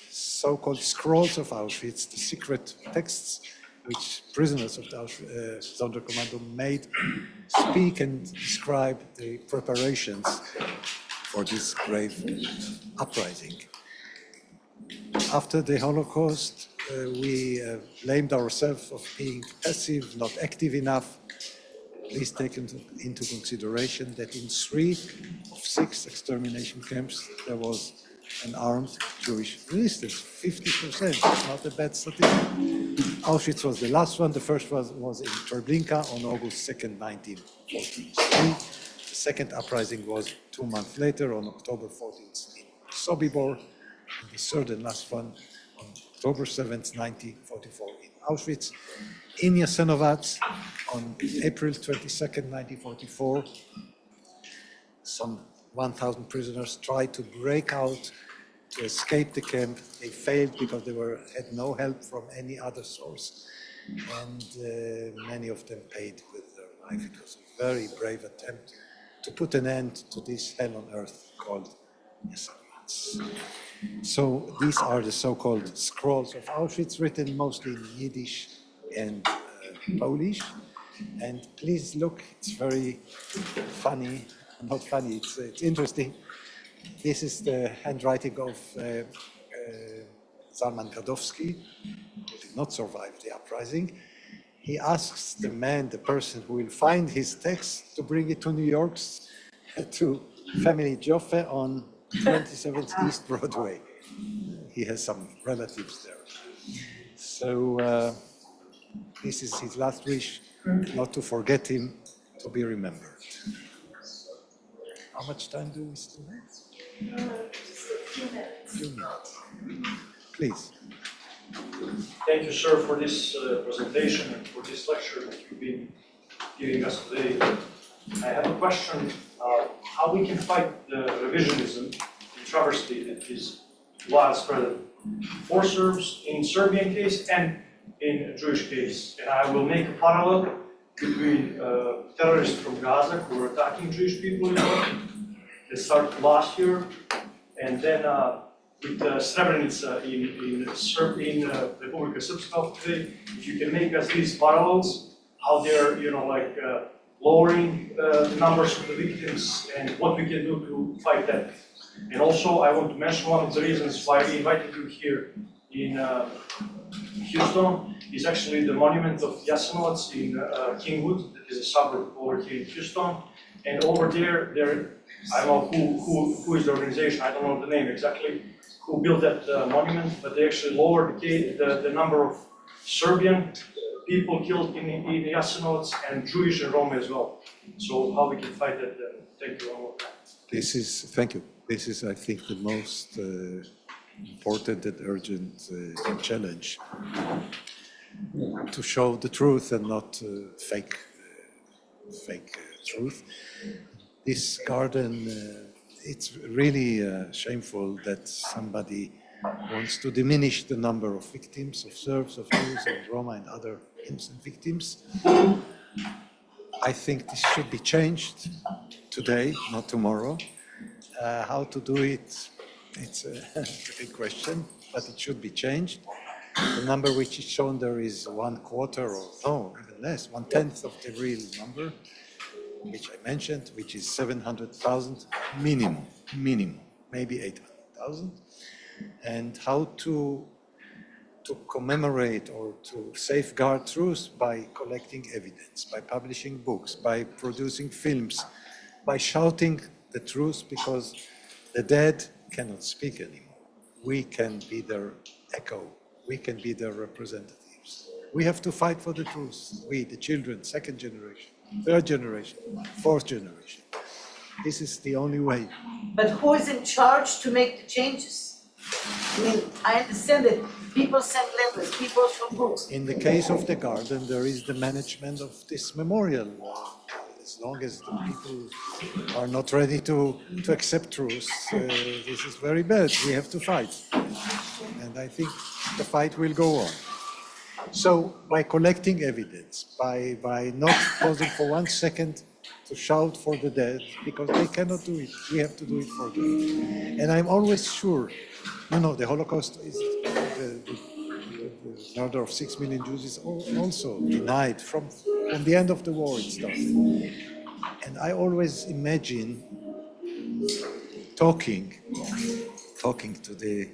so-called scrolls of Auschwitz, the secret texts which prisoners of the Sonderkommando made, speak and describe the preparations for this brave uprising. After the Holocaust, we blamed ourselves of being passive, not active enough. Please take into consideration that in 3 of 6 extermination camps, there was an armed Jewish resistance, 50%. It's not a bad statistic. Auschwitz was the last one. The first one was in Treblinka on August 2nd, 1943. The second uprising was 2 months later on October 14th in Sobibor. And the third and last one on October 7th, 1944 in Auschwitz. In Jasenovac on April 22nd, 1944, some 1,000 prisoners tried to break out to escape the camp. They failed because they had no help from any other source. And many of them paid with their life. It was a very brave attempt to put an end to this hell on earth called Jasenovac. So these are the so-called scrolls of Auschwitz, written mostly in Yiddish and Polish. And please look, it's very funny, not funny, it's interesting. This is the handwriting of Zalman Gadowski, who did not survive the uprising. He asks the person who will find his text to bring it to New York, to Family Joffe on 27th East Broadway. He has some relatives there. So this is his last wish, not to forget him, to be remembered. How much time do we still have? Just a few minutes. Few minutes. Please. Thank you, sir, for this presentation and for this lecture that you've been giving us today. I have a question, how we can fight the revisionism and travesty that is widespread for Serbs in Serbian case and in Jewish case. And I will make a parallel between terrorists from Gaza who were attacking Jewish people in Europe. They started last year, and then with Srebrenica in Republika Srpska today, if you can make us these parallels, how they're, lowering the numbers of the victims and what we can do to fight that. And also, I want to mention one of the reasons why we invited you here in Houston is actually the monument of Jasenovac in Kingwood, that is a suburb over here in Houston. And over there, I don't know who is the organization, I don't know the name exactly, who built that monument, but they actually lowered the number of Serbian people killed in Jasenovac and Jewish and Roma as well. So how we can fight that? Thank you one more time. Thank you. This is, I think, the most important and urgent challenge, to show the truth and not fake truth. This garden, it's really shameful that somebody wants to diminish the number of victims, of Serbs, of Jews, of Roma and other innocent victims. I think this should be changed today, not tomorrow. How to do it, it's a big question, but it should be changed. The number which is shown there is 1/4 or no, even less, 1/10 of the real number, which I mentioned, which is 700,000 minimum, maybe 800,000. And how to commemorate or to safeguard truth by collecting evidence, by publishing books, by producing films, by shouting the truth, because the dead cannot speak anymore. We can be their echo. We can be their representatives. We have to fight for the truth. We, the children, second generation, third generation, fourth generation. This is the only way. But who is in charge to make the changes? I mean, I understand that people send letters, people show books. In the case of the garden, there is the management of this memorial. As long as the people are not ready to accept truth, this is very bad. We have to fight. And I think the fight will go on. So by collecting evidence, by not pausing for 1 second to shout for the dead, because they cannot do it, we have to do it for them. And I'm always sure, the Holocaust is the murder of 6 million Jews is also denied from the end of the war it started. And I always imagine talking to the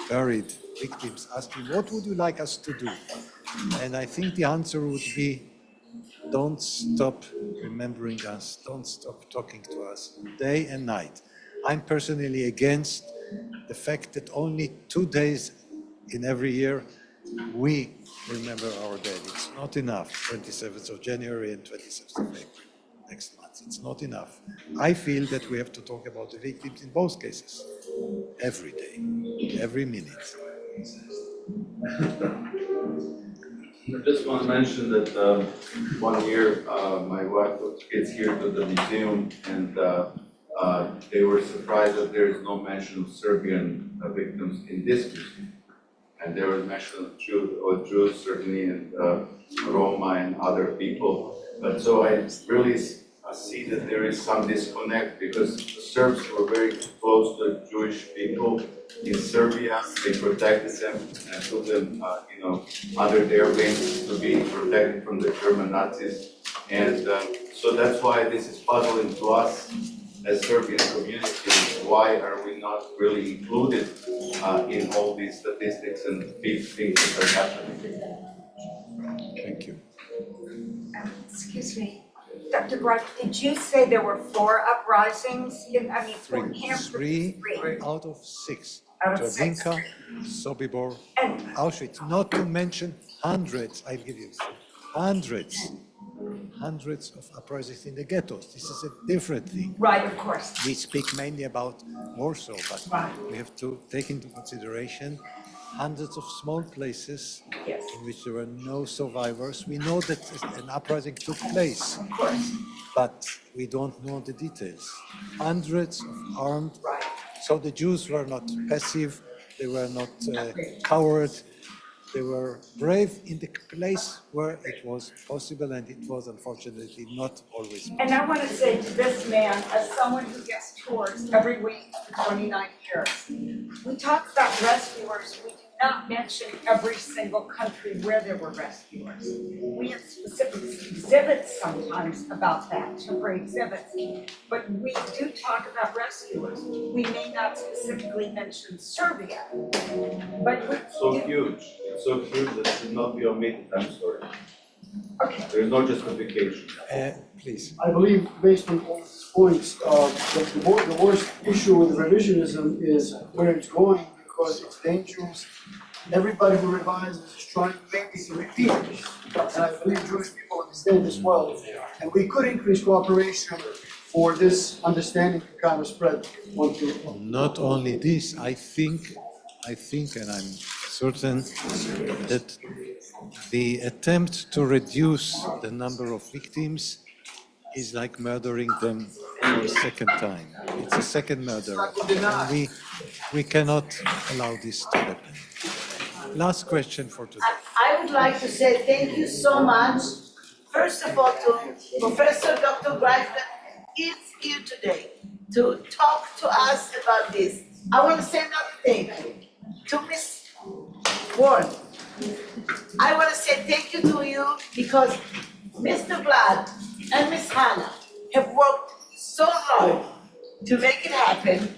buried victims, asking, what would you like us to do? And I think the answer would be, don't stop remembering us, don't stop talking to us day and night. I'm personally against the fact that only 2 days in every year we remember our dead. It's not enough, 27th of January and 27th of April next month. It's not enough. I feel that we have to talk about the victims in both cases, every day, every minute. I just want to mention that one year my wife took kids here to the museum, and they were surprised that there is no mention of Serbian victims in this museum. And there was mention of Jews certainly, and Roma and other people. But so I really see that there is some disconnect, because the Serbs were very close to Jewish people in Serbia. They protected them and took them, under their wings to be protected from the German Nazis. And so that's why this is puzzling to us as Serbian community. Why are we not really included in all these statistics and big things that are happening? Thank you. Excuse me, Dr. Greif, did you say there were 4 uprisings? Three out of 6. Out of 6. Treblinka, Sobibor, Auschwitz, not to mention hundreds, I give you hundreds of uprisings in the ghettos. This is a different thing. Right, of course. We speak mainly about Warsaw, but we have to take into consideration hundreds of small places Yes. in which there were no survivors. We know that an uprising took place, Of course. but we don't know the details. Hundreds of armed, so the Jews were not passive, they were not coward, they were brave in the place where it was possible, and it was unfortunately not always possible. And I want to say to this man, as someone who gets tours every week for 29 years, we talk about rescuers, we do not mention every single country where there were rescuers. We have specific exhibits sometimes about that, temporary exhibits, but we do talk about rescuers. We may not specifically mention Serbia, but we It's so huge that it should not be omitted, I'm sorry. Okay. There is no justification. Please. I believe, based on all these points, that the worst issue with revisionism is where it's going, because it's dangerous. Everybody who revises is trying maybe to repeat, and I believe Jewish people understand this well. And we could increase cooperation for this understanding to kind of spread onto. Not only this, I think, and I'm certain that the attempt to reduce the number of victims is like murdering them for a second time. It's a second murder. And we cannot allow this to happen. Last question for today. I would like to say thank you so much, first of all, to Professor Dr. Greif that is here today to talk to us about this. I want to say another thing to Ms. Ward. I want to say thank you to you because Mr. Vlad and Ms. Hannah have worked so hard to make it happen.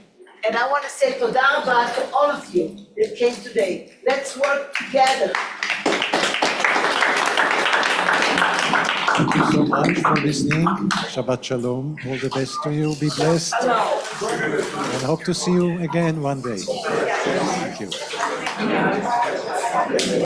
And I want to say toda rabba to all of you that came today. Let's work together. Thank you so much for listening. Shabbat Shalom. All the best to you. Be blessed. And hope to see you again one day. Thank you.